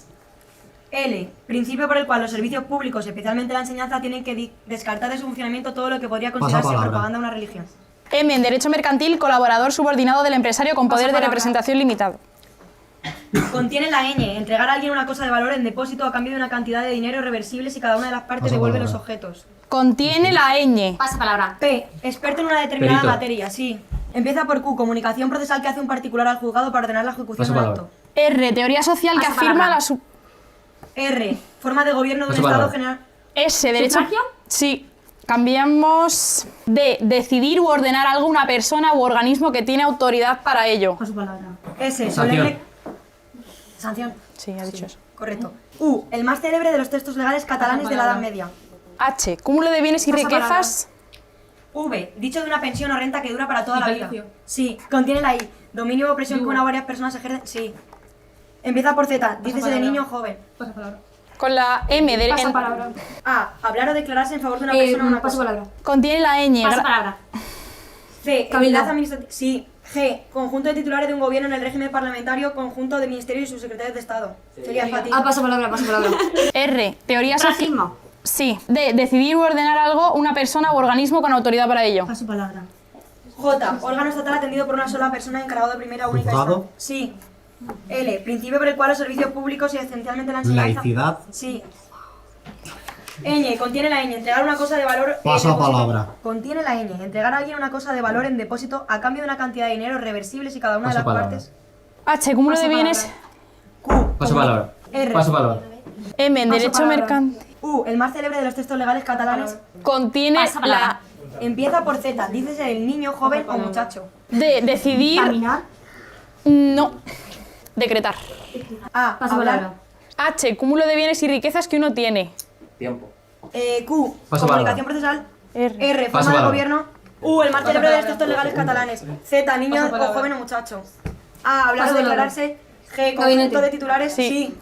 L. Principio por el cual los servicios públicos, especialmente la enseñanza, tienen que descartar de su funcionamiento todo lo que podría considerarse palabra. propaganda de una religión. M, en derecho mercantil, colaborador subordinado del empresario con poder de palabra. representación limitado. Contiene la ñ. Entregar a alguien una cosa de valor en depósito a cambio de una cantidad de dinero reversible si cada una de las partes Pasa devuelve palabra. los objetos. Contiene la ñ. Pasa palabra. P. Experto en una determinada Perito. materia, sí. Empieza por Q. Comunicación procesal que hace un particular al juzgado para ordenar la ejecución Paso de un palabra. acto. R, teoría social que Pasa afirma palabra. la su... R. Forma de gobierno de un Paso Estado palabra. general. S, derecho... ¿Sufragio? Sí. Cambiamos. D, decidir u ordenar algo a una persona u organismo que tiene autoridad para ello. Paso palabra. S. Sanción. Solemne... Sanción. Sí, ha dicho eso. Correcto. U. El más célebre de los textos legales catalanes de la Edad Media. H, cúmulo de bienes y Pasa riquezas. V. Dicho de una pensión o renta que dura para toda la vida. Vitalicio. Sí. Contiene la I. Dominio o opresión que una o varias personas ejercen. Sí. Empieza por Z. Dícese de niño o joven. Paso palabra. Con la M, Paso palabra. A. Hablar o declararse en favor de una persona o una Paso cosa. palabra. contiene la ñ. Pasa palabra. C. Cabildo. Entidad administrativa. Sí. G. Conjunto de titulares de un gobierno en el régimen parlamentario, conjunto de ministerios y sus secretarios de Estado. Sería fácil. Paso palabra, paso palabra. R, teoría social. Racismo. Sí. D, decidir u ordenar algo a una persona u organismo con autoridad para ello. Paso palabra. J. Órgano estatal atendido por una sola persona encargado de primera o única ¿Juzgado? instancia. Sí. L. Principio por el cual los servicios públicos y esencialmente la enseñanza. Laicidad. Sí. Ñ. Contiene la ñ. Entregar una cosa de valor. Pasa depósito. palabra. Contiene la ñ. Entregar a alguien una cosa de valor en depósito a cambio de una cantidad de dinero reversible si cada una de Paso las palabra. partes. H, cúmulo de Paso bienes. Q. Paso palabra. R. Paso palabra. M, en Paso derecho palabra. mercantil. U. El más célebre de los textos legales catalanes. Contiene Pasa palabra. la Empieza por Z. Dícese del niño, joven o muchacho. D, decidir. Caminar. No. Decretar. A. Paso Hablar. palabra. H, cúmulo de bienes y riquezas que uno tiene. Tiempo. Q. Paso Comunicación palabra. procesal. R. R. Paso Forma de palabra. gobierno. U. El más célebre de los textos legales catalanes. Z. Niño o joven o muchacho. A. Hablar o Paso palabra. declararse. G. Gabinete. Conjunto de titulares. Sí.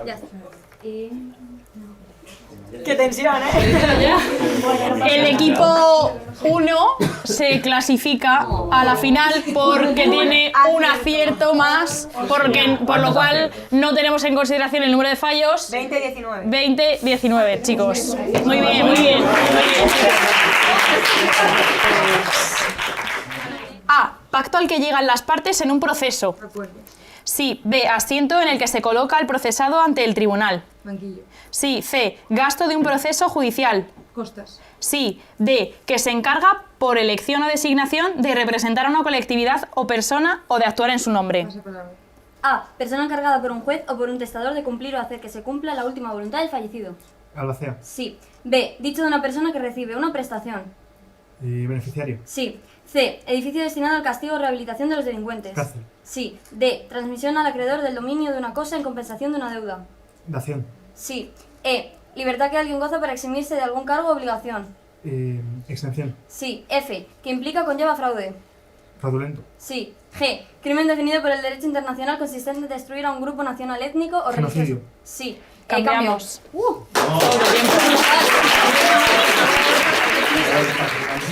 Ya está. Qué tensión, ¿eh? El equipo 1 se clasifica a la final porque tiene un acierto más, por lo cual no tenemos en consideración el número de fallos. 20-19. 20-19, chicos. Muy bien, muy bien. A. Pacto al que llegan las partes en un proceso. Sí. B. Asiento en el que se coloca el procesado ante el tribunal. Banquillo. Sí. C. Gasto de un proceso judicial. Costas. Sí. D. Que se encarga por elección o designación de representar a una colectividad o persona o de actuar en su nombre. palabra. A. Persona encargada por un juez o por un testador de cumplir o hacer que se cumpla la última voluntad del fallecido. Albacea. Sí. B. Dicho de una persona que recibe una prestación. Y beneficiario. Sí. C. Edificio destinado al castigo o rehabilitación de los delincuentes. Cárcel. Sí. D. Transmisión al acreedor del dominio de una cosa en compensación de una deuda. Dación. Sí. E. Libertad que alguien goza para eximirse de algún cargo o obligación. Exención. Sí. F. Que implica o conlleva fraude. Fraudulento. Sí. G. Crimen definido por el derecho internacional consistente en destruir a un grupo nacional étnico o Genocidio. religioso. Sí. Cambiamos.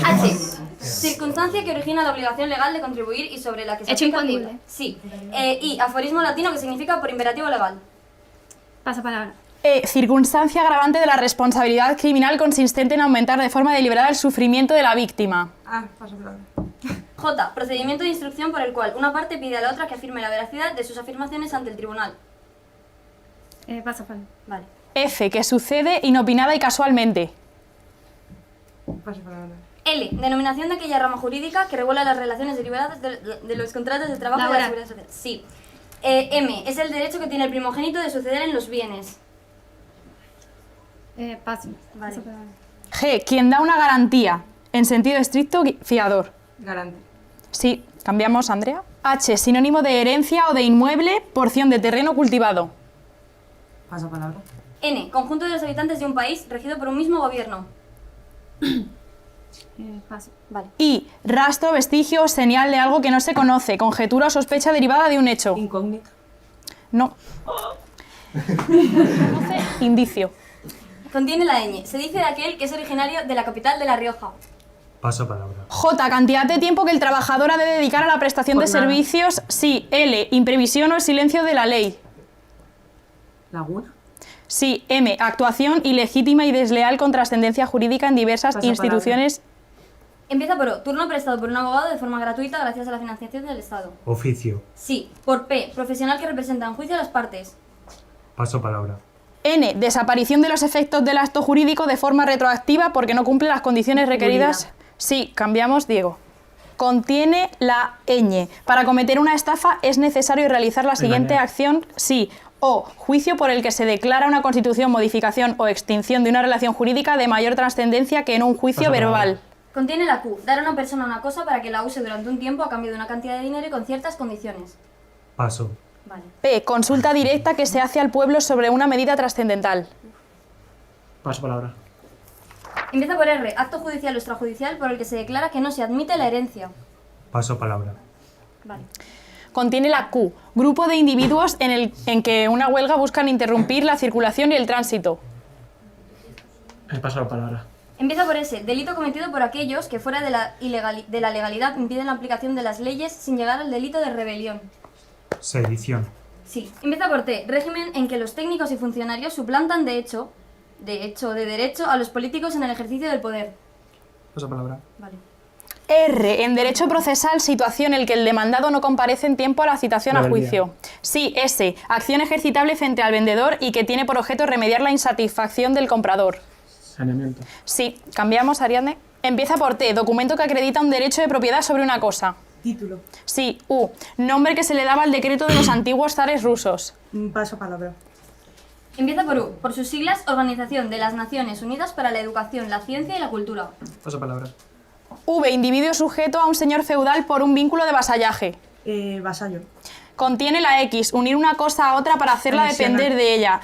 H. Circunstancia que origina la obligación legal de contribuir y sobre la que se Hecho aplica el incondible. culto. Sí. I. Aforismo latino que significa por imperativo legal. Pasa palabra. E. Circunstancia agravante de la responsabilidad criminal consistente en aumentar de forma deliberada el sufrimiento de la víctima. J. Procedimiento de instrucción por el cual una parte pide a la otra que afirme la veracidad de sus afirmaciones ante el tribunal. Pasa palabra. Vale. F. Que sucede inopinada y casualmente. L. Denominación de aquella rama jurídica que regula las relaciones derivadas de los contratos de trabajo y de la Laboral. seguridad social. Sí. M. Es el derecho que tiene el primogénito de suceder en los bienes. Paso. Vale. Paso palabra. G. Quien da una garantía. En sentido estricto, fiador. Garante. Sí, cambiamos, Andrea. H. Sinónimo de herencia o de inmueble, porción de terreno cultivado. Pasa palabra. N. Conjunto de los habitantes de un país regido por un mismo gobierno. Paso. Vale. I. Rastro, vestigio o señal de algo que no se conoce, conjetura o sospecha derivada de un hecho. Incógnita. No. Indicio. Contiene la ñ. Se dice de aquel que es originario de la capital de La Rioja. Paso palabra. J. Cantidad de tiempo que el trabajador ha de dedicar a la prestación de Jornada. servicios. Sí. L. Imprevisión o el silencio de la ley. Laguna. Sí. M. Actuación ilegítima y desleal con trascendencia jurídica en diversas Pasa instituciones. Empieza por O. Turno prestado por un abogado de forma gratuita gracias a la financiación del Estado. Oficio. Sí. Por P. Profesional que representa en juicio a las partes. Paso palabra. N. Desaparición de los efectos del acto jurídico de forma retroactiva porque no cumple las condiciones requeridas. Nulidad. Sí, cambiamos, Diego. Contiene la ñ. Para cometer una estafa es necesario realizar la siguiente Engañar. acción. Sí. O. Juicio por el que se declara una constitución, modificación o extinción de una relación jurídica de mayor trascendencia que en un juicio Paso palabra. verbal. Contiene la Q. Dar a una persona una cosa para que la use durante un tiempo a cambio de una cantidad de dinero y con ciertas condiciones. Paso. Vale. P. Consulta directa que se hace al pueblo sobre una medida trascendental. Paso palabra. Empieza por R. Acto judicial o extrajudicial por el que se declara que no se admite la herencia. Paso palabra. Vale. Contiene la Q. Grupo de individuos en que una huelga buscan interrumpir la circulación y el tránsito. Paso la palabra. Empieza por S. Delito cometido por aquellos que fuera de la legalidad impiden la aplicación de las leyes sin llegar al delito de rebelión. Sedición. Sí. Empieza por T. Régimen en que los técnicos y funcionarios suplantan de derecho a los políticos en el ejercicio del poder. Paso palabra. Vale. R. En derecho procesal, situación en que el demandado no comparece en tiempo a la citación a Rebeldía. juicio. Sí. S. Acción ejercitable frente al vendedor y que tiene por objeto remediar la insatisfacción del comprador. Saneamiento. Sí. Cambiamos, Ariadne. Empieza por T. Documento que acredita un derecho de propiedad sobre una cosa. Título. Sí. U. Nombre que se le daba al decreto de los antiguos zares rusos. Paso palabra. Empieza por U. Por sus siglas, Organización de las Naciones Unidas para la Educación, la Ciencia y la Cultura. Paso palabra. V. Individuo sujeto a un señor feudal por un vínculo de vasallaje. Vasallo. Contiene la X. Unir una cosa a otra para hacerla Anexionar. depender de ella.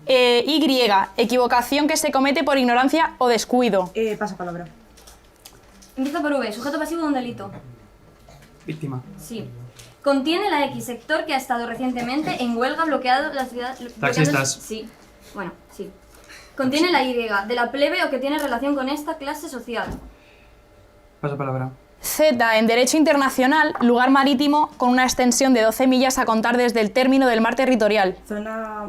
Y. Equivocación que se comete por ignorancia o descuido. Pasa palabra. Empieza por V. Sujeto pasivo de un delito. Víctima. Sí. Contiene la X. Sector que ha estado recientemente en huelga bloqueado la ciudad. Taxistas. Sí. Bueno, sí. Contiene la Y. De la plebe o que tiene relación con esta clase social. Paso palabra. Z. En derecho internacional, lugar marítimo con una extensión de 12 millas a contar desde el término del mar territorial. Zona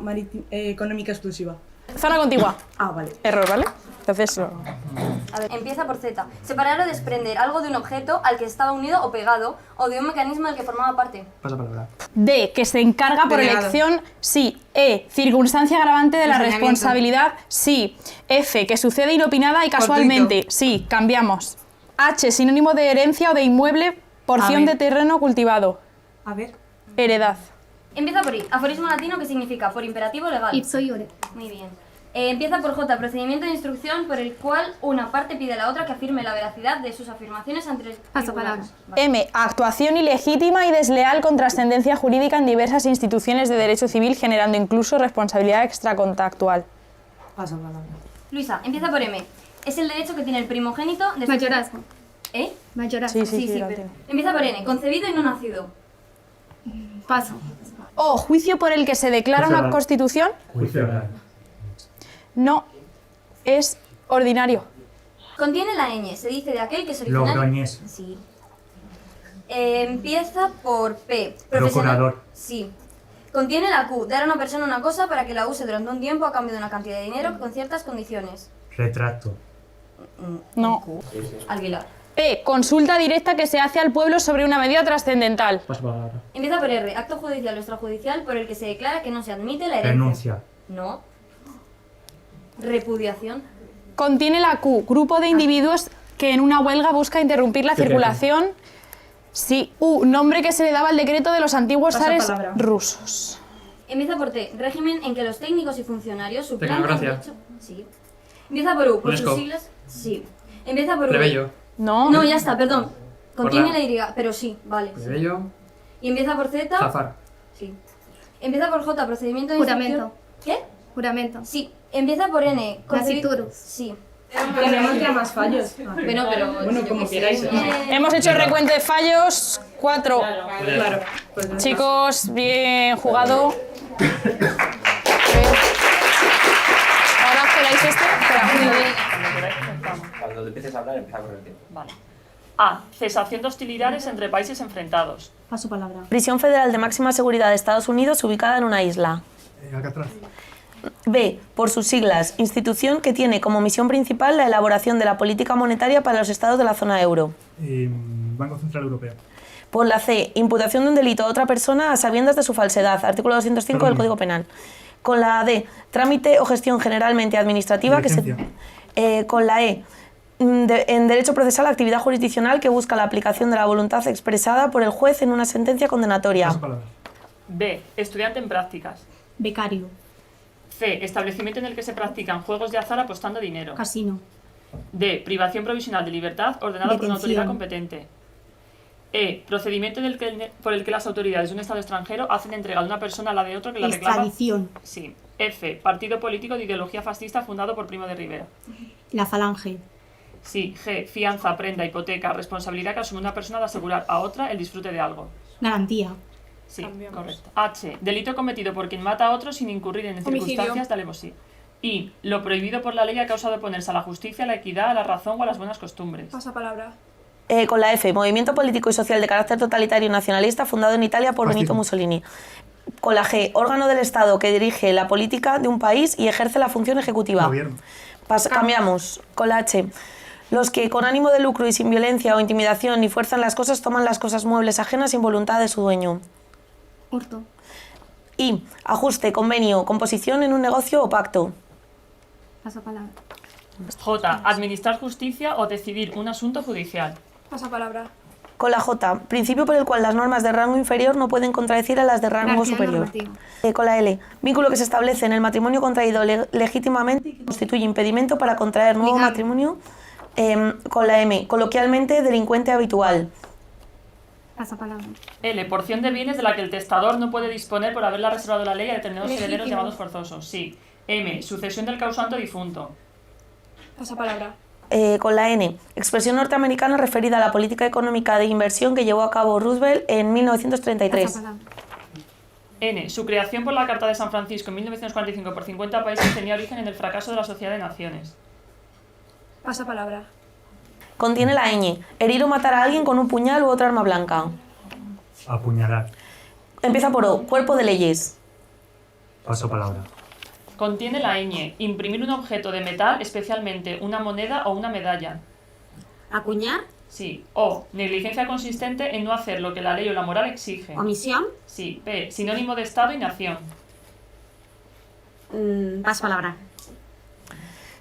económica exclusiva. Zona contigua. Vale. Error, ¿vale? Entonces, A ver, empieza por Z. Separar o desprender algo de un objeto al que estaba unido o pegado o de un mecanismo del que formaba parte. Paso palabra. D. Que se encarga por Delegado. elección. Sí. E. Circunstancia agravante de la Ensañamiento. responsabilidad. Sí. F. Que sucede inopinada y casualmente. Sí. Cambiamos. H. Sinónimo de herencia o de inmueble, porción de Haber. terreno cultivado. A ver. Heredad. Empieza por I. Aforismo latino que significa por imperativo legal. Ipso iure. Muy bien. Empieza por J. Procedimiento de instrucción por el cual una parte pide a la otra que afirme la veracidad de sus afirmaciones ante el Paso tribunal. palabra. Vale. M. Actuación ilegítima y desleal con trascendencia jurídica en diversas instituciones de derecho civil, generando incluso responsabilidad extracontractual. Pasa palabra. Luisa, empieza por M. Es el derecho que tiene el primogénito de su... Mayorazgo. ¿Eh? Mayorazgo. Sí, lo pero- entiendo. Empieza por N. Concebido y no nacido. Paso. O. Juicio por el que se declara Juicio una oral. constitución. Juicio oral. No. Es ordinario. Contiene la ñ. Se dice de aquel que es originario... Logroñés. Sí. Empieza por P. Procurador. Sí. Contiene la Q. Dar a una persona una cosa para que la use durante un tiempo a cambio de una cantidad de dinero con ciertas condiciones. Retrato. No. Alquilar. P. Consulta directa que se hace al pueblo sobre una medida trascendental. Paso palabra. Empieza por R. Acto judicial o extrajudicial por el que se declara que no se admite la herencia. Renuncia. No. Repudiación. Contiene la Q. Grupo de individuos que en una huelga busca interrumpir la circulación. Sí. Nombre que se le daba al decreto de los antiguos Pasa zares palabra. rusos. Empieza por T. Régimen en que los técnicos y funcionarios suplantan Tecnocracia. derecho... Sí. Empieza por U. Por sus UNESCO. siglas... Sí. Empieza por U. Plebeyo. No. No, ya está, perdón. Contiene la- la Y, pero sí, vale. sí. Plebeyo. Y empieza por Z... Zafar. Sí. Empieza por J. Procedimiento de Juramento. instrucción... ¿Qué? Juramento. Sí. Empieza por N. Nasciturus. Sí. Tenemos ya más fallos. Pero... Bueno, como queráis. Hemos hecho el recuento de fallos. 4. Claro. Pues Chicos, bien jugado. A ver. Ahora esperáis este. Espera. Cuando empieces a hablar, empieza a correr el tiempo. Vale. A. Cesación de hostilidades entre países enfrentados. Paso palabra. Prisión Federal de Máxima Seguridad de Estados Unidos ubicada en una isla. Alcatraz. B. Por sus siglas, institución que tiene como misión principal la elaboración de la política monetaria para los estados de la zona euro. Banco Central Europeo. Por la C. Imputación de un delito a otra persona a sabiendas de su falsedad. Artículo 205 del Perdón. Código Penal. Con la D. Trámite o gestión generalmente administrativa que se... Diligencia. Con la E. En derecho procesal, actividad jurisdiccional que busca la aplicación de la voluntad expresada por el juez en una sentencia condenatoria. Paso palabra. B. Estudiante en prácticas. Becario. C. Establecimiento en el que se practican juegos de azar apostando dinero. Casino. D. Privación provisional de libertad ordenada por una autoridad Detención. competente. E. Procedimiento por el que las autoridades de un Estado extranjero hacen entrega de una persona a la de otro que la reclama. Extradición. Sí. F. Partido político de ideología fascista fundado por Primo de Rivera. La falange. Sí. G. Fianza, prenda, hipoteca, responsabilidad que asume una persona de asegurar a otra el disfrute de algo. Garantía. Sí, correcto. H. Delito cometido por quien mata a otro sin incurrir en circunstancias de alevosía. I. Lo prohibido por la ley a causa de oponerse a la justicia, a la equidad, a la razón o a las buenas costumbres. Pasa palabra. Con la F. Movimiento político y social de carácter totalitario y nacionalista fundado en Italia por Benito Fascismo. Mussolini. Con la G. Órgano del Estado que dirige la política de un país y ejerce la función ejecutiva. Gobierno. Cambiamos. Con la H. Los que con ánimo de lucro y sin violencia o intimidación ni fuerzan las cosas toman las cosas muebles ajenas sin voluntad de su dueño. Hurto. I. Ajuste, convenio, composición en un negocio o pacto. Paso palabra. J. Administrar justicia o decidir un asunto judicial. Paso palabra. Con la J. Principio por el cual las normas de rango inferior no pueden contradecir a las de rango Jerarquía superior. normativa. Con la L. Vínculo que se establece en el matrimonio contraído legítimamente y que constituye impedimento para contraer nuevo Legal. matrimonio. Con la M. Coloquialmente, delincuente habitual. Paso palabra. L. Porción de bienes de la que el testador no puede disponer por haberla reservado la ley a determinados Legítimo. herederos llamados forzosos. Sí. M. Sucesión del causante difunto. Paso palabra. Con la N. Expresión norteamericana referida a la política económica de inversión que llevó a cabo Roosevelt en 1933. Paso palabra. N. Su creación por la Carta de San Francisco en 1945 por 50 países tenía origen en el fracaso de la Sociedad de Naciones. Paso palabra. Contiene la ñ. Herir o matar a alguien con un puñal u otra arma blanca. Apuñalar. Empieza por O. Cuerpo de leyes. Paso palabra. Contiene la ñ. Imprimir un objeto de metal, especialmente una moneda o una medalla. ¿Acuñar? Sí. O. Negligencia consistente en no hacer lo que la ley o la moral exige. ¿Omisión? Sí. P. Sinónimo de Estado y nación. Paso palabra.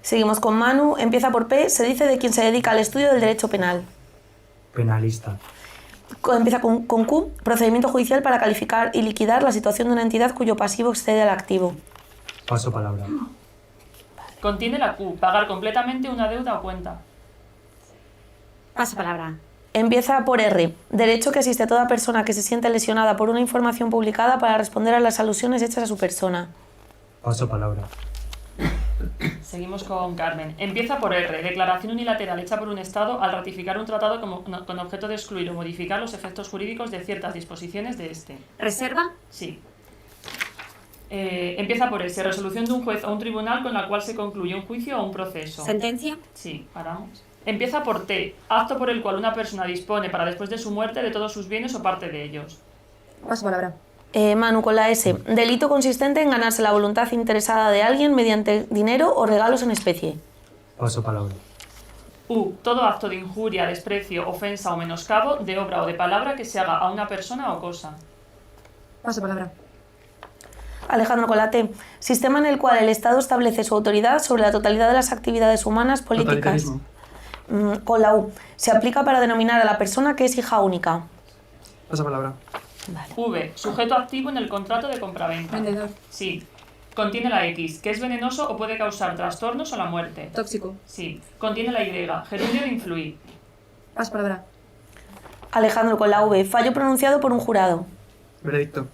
Seguimos con Manu. Empieza por P. Se dice de quien se dedica al estudio del derecho penal. Penalista. Empieza con Q. Procedimiento judicial para calificar y liquidar la situación de una entidad cuyo pasivo excede al activo. Paso palabra. Contiene la Q. Pagar completamente una deuda o cuenta. Paso palabra. Empieza por R. Derecho que asiste a toda persona que se siente lesionada por una información publicada para responder a las alusiones hechas a su persona. Paso palabra. Seguimos con Carmen. Empieza por R. Declaración unilateral hecha por un Estado al ratificar un tratado con objeto de excluir o modificar los efectos jurídicos de ciertas disposiciones de este. ¿Reserva? Sí. Empieza por S. Resolución de un juez o un tribunal con la cual se concluye un juicio o un proceso. ¿Sentencia? Sí, paramos. Empieza por T. Acto por el cual una persona dispone para después de su muerte de todos sus bienes o parte de ellos. Paso palabra. Manu, con la S. Delito consistente en ganarse la voluntad interesada de alguien mediante dinero o regalos en especie. Paso palabra. U. Todo acto de injuria, desprecio, ofensa o menoscabo de obra o de palabra que se haga a una persona o cosa. Paso palabra. Alejandro, con la T. Sistema en el cual el Estado establece su autoridad sobre la totalidad de las actividades humanas, políticas. Totalitarismo. Con la U. Se aplica para denominar a la persona que es hija única. Pasapalabra. V. Sujeto activo en el contrato de compraventa. Vendedor. Sí. Contiene la X, que es venenoso o puede causar trastornos o la muerte. Tóxico. Sí. Contiene la Y, gerundio de influir. Pasapalabra. Alejandro, con la V. Fallo pronunciado por un jurado. Veredicto.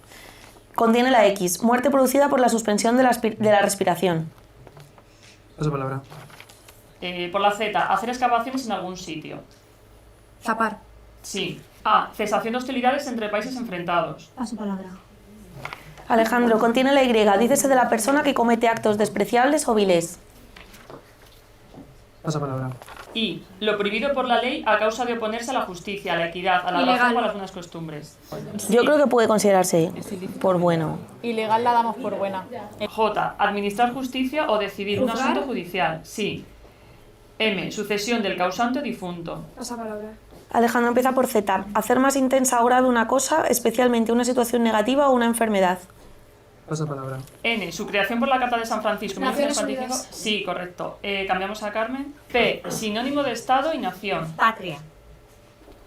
Contiene la X. Muerte producida por la suspensión de la respiración. Pasapalabra. Por la Z. Hacer excavaciones en algún sitio. Zapar. Sí. A. Cesación de hostilidades entre países enfrentados. Pasapalabra. Alejandro, contiene la Y. Dícese de la persona que comete actos despreciables o viles. Pasapalabra. Y. Lo prohibido por la ley a causa de oponerse a la justicia, a la equidad, a la Ilegal. razón o a las buenas costumbres. Yo creo que puede considerarse por bueno. Ilegal la damos por buena. J. Administrar justicia o decidir un ¿Juzgar? asunto judicial. Sí. M. Sucesión del causante o difunto. Pasapalabra. Alejandro, empieza por Z. Hacer más intensa o grave una cosa, especialmente una situación negativa o una enfermedad. Pasapalabra. N. Su creación por la Carta de San Francisco. Naciones 1945. Unidas. Sí, correcto. Cambiamos a Carmen. P. Sinónimo de Estado y nación. Patria.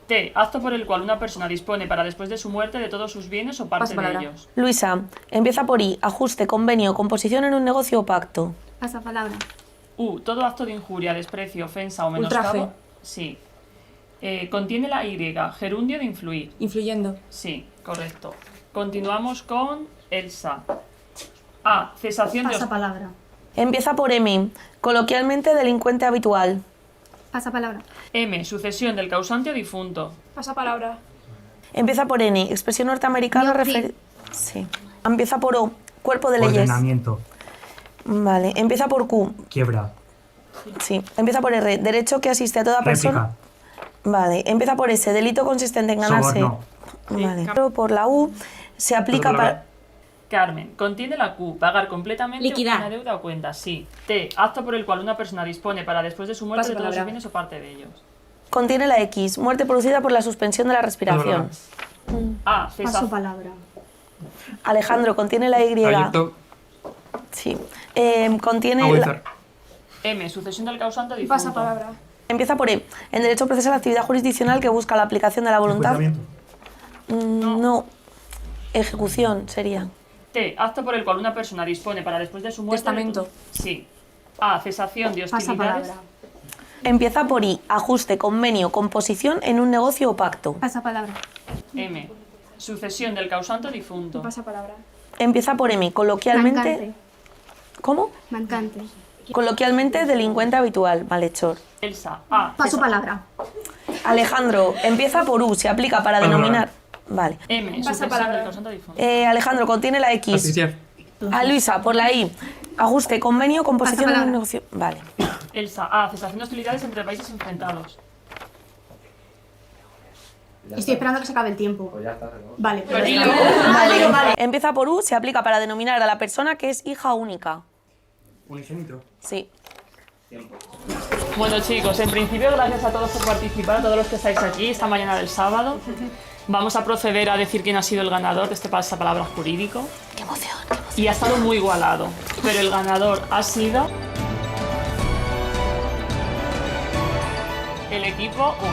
T. Acto por el cual una persona dispone para después de su muerte de todos sus bienes o parte de Pasapalabra. ellos. Luisa, empieza por I. Ajuste, convenio, composición en un negocio o pacto. Pasapalabra. U. Todo acto de injuria, desprecio, ofensa o menoscabo. Ultraje. Sí. Contiene la Y. Gerundio de influir. Influyendo. Sí, correcto. Continuamos con Elsa. A. Cesación de Pasapalabra. Empieza por M. Coloquialmente, delincuente habitual. Pasapalabra. M. Sucesión del causante o difunto. Pasapalabra. Empieza por N. Expresión norteamericana referida. Sí. Empieza por O. Cuerpo de leyes. Ordenamiento. Vale. Empieza por Q. Quiebra. Sí. Empieza por R. Derecho que asiste a toda persona. Réplica. Vale. Empieza por S. Delito consistente en ganarse. Soborno. Vale. Por la U. Se aplica Pasapalabra. para. Carmen. Contiene la Q. Pagar completamente Liquidar. una deuda o cuenta. Sí. T. Acto por el cual una persona dispone para después de su muerte de todos sus Pasapalabra. bienes o parte de ellos. Contiene la X. Muerte producida por la suspensión de la respiración. A. Cesación. Pasapalabra. Alejandro, contiene la Y. Trayecto. Sí. Contiene. Agudizar. M. Sucesión del causante o difunto. Pasapalabra. Empieza por E. En derecho procesal, actividad jurisdiccional que busca la aplicación de la voluntad. Enjuiciamiento. No. Ejecución sería. T. Acto por el cual una persona dispone para después de su muerte. Testamento. Sí. A. Cesación de hostilidades. Pasapalabra. Empieza por I. Ajuste, convenio, composición en un negocio o pacto. Pasapalabra. M. Sucesión del causante o difunto. Pasapalabra. Empieza por M. Coloquialmente. Mancante. ¿Cómo? Mancante. Coloquialmente, delincuente habitual, malhechor. Elsa. A. Pasapalabra. Alejandro, empieza por U. Se aplica para Palabra. denominar. Vale. M. Sucesión Pasapalabra. del causante o difunto. Alejandro, contiene la X. Asfixiar. A Luisa, por la I. Ajuste, convenio, composición en un Pasapalabra. negocio. Vale. Elsa. A. Cesación de hostilidades entre países enfrentados. Estoy esperando a que se acabe el tiempo. Pues ya está. ¿no? Vale. Pues dilo. Vale. Empieza por U. Se aplica para denominar a la persona que es hija única. Unigénito. Sí. Bueno chicos, en principio gracias a todos por participar, a todos los que estáis aquí esta mañana del sábado. Vamos a proceder a decir quién ha sido el ganador de este pasapalabra jurídico. ¡Qué emoción! Y ha estado muy igualado, pero el ganador ha sido el equipo 1.